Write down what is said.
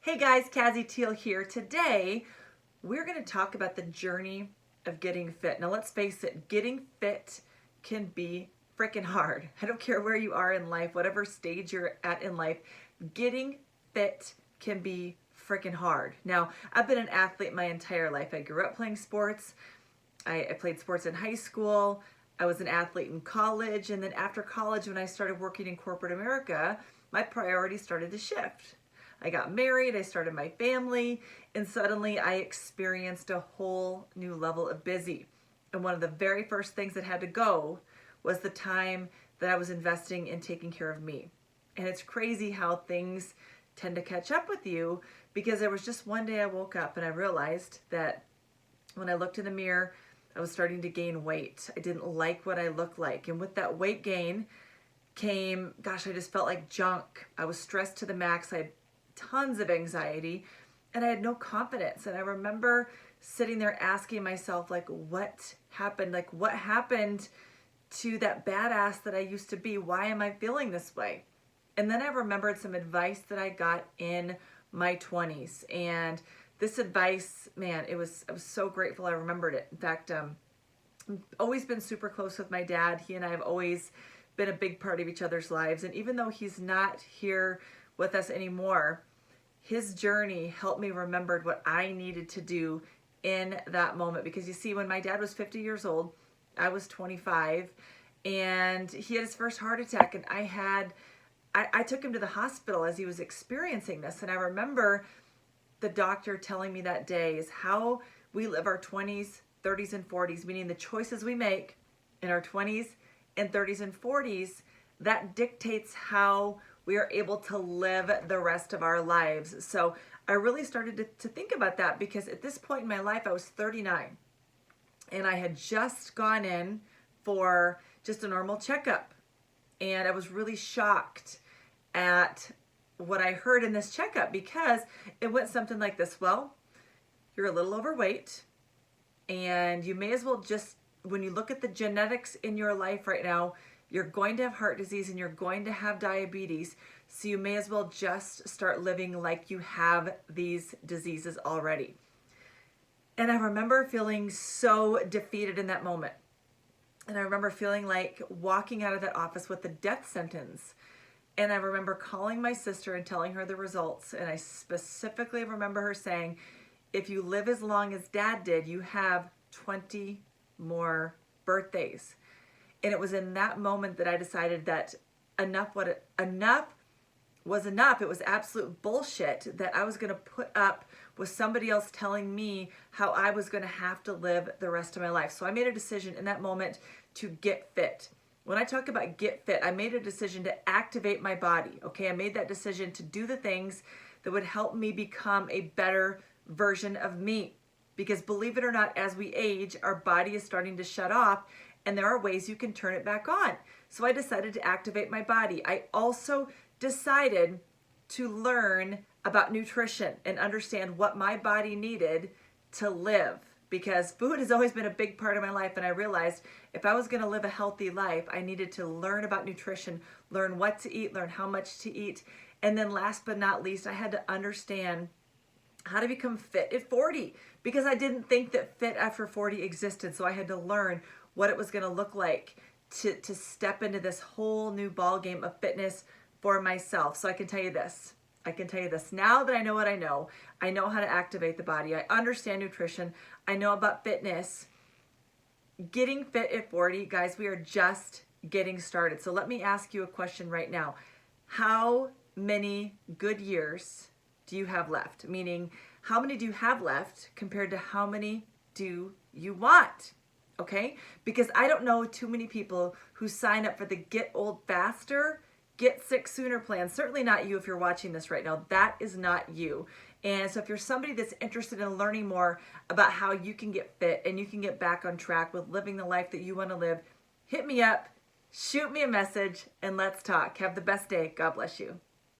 Hey guys, Kazzy Teal here. Today, we're going to talk about the journey of getting fit. Now, let's face it, getting fit can be freaking hard. I don't care where you are in life, whatever stage you're at in life, getting fit can be freaking hard. Now, I've been an athlete my entire life. I grew up playing sports. I played sports in high school. I was an athlete in college. And then after college, when I started working in corporate America, my priorities started to shift. I got married, I started my family, and suddenly I experienced a whole new level of busy. And one of the very first things that had to go was the time that I was investing in taking care of me. And it's crazy how things tend to catch up with you, because there was just one day I woke up and I realized that when I looked in the mirror, I was starting to gain weight. I didn't like what I looked like. And with that weight gain came, I just felt like junk. I was stressed to the max. I had tons of anxiety and I had no confidence. And I remember sitting there asking myself, like, what happened? Like, what happened to that badass that I used to be? Why am I feeling this way? And then I remembered some advice that I got in my 20s. And this advice, man, I was so grateful I remembered it. In fact, I've always been super close with my dad. He and I have always been a big part of each other's lives. And even though he's not here with us anymore, his journey helped me remember what I needed to do in that moment. Because you see, when my dad was 50 years old, I was 25, and he had his first heart attack, and I took him to the hospital as he was experiencing this. And I remember the doctor telling me that day is how we live our 20s, 30s, and 40s, meaning the choices we make in our 20s and 30s and 40s, that dictates how we are able to live the rest of our lives. So I really started to think about that, because at this point in my life, I was 39 and I had just gone in for just a normal checkup. And I was really shocked at what I heard in this checkup, because it went something like this. Well, you're a little overweight, and you may as well just, when you look at the genetics in your life right now, you're going to have heart disease and you're going to have diabetes. So you may as well just start living like you have these diseases already. And I remember feeling so defeated in that moment. And I remember feeling like walking out of that office with the death sentence. And I remember calling my sister and telling her the results. And I specifically remember her saying, if you live as long as Dad did, you have 20 more birthdays. And it was in that moment that I decided that enough was enough. It was absolute bullshit that I was going to put up with somebody else telling me how I was going to have to live the rest of my life. So I made a decision in that moment to get fit. When I talk about get fit, I made a decision to activate my body. Okay, I made that decision to do the things that would help me become a better version of me. Because believe it or not, as we age, our body is starting to shut off, and there are ways you can turn it back on. So I decided to activate my body. I also decided to learn about nutrition and understand what my body needed to live, because food has always been a big part of my life. And I realized if I was going to live a healthy life, I needed to learn about nutrition, learn what to eat, learn how much to eat. And then last but not least, I had to understand how to become fit at 40, because I didn't think that fit after 40 existed. So I had to learn what it was going to look like to step into this whole new ball game of fitness for myself. So I can tell you this. Now that I know what I know how to activate the body. I understand nutrition. I know about fitness. Getting fit at 40, guys, we are just getting started. So let me ask you a question right now. How many good years do you have left? Meaning, how many do you have left compared to how many do you want? Okay? Because I don't know too many people who sign up for the Get Old Faster, Get Sick Sooner plan. Certainly not you if you're watching this right now. That is not you. And so if you're somebody that's interested in learning more about how you can get fit and you can get back on track with living the life that you want to live, hit me up, shoot me a message, and let's talk. Have the best day. God bless you.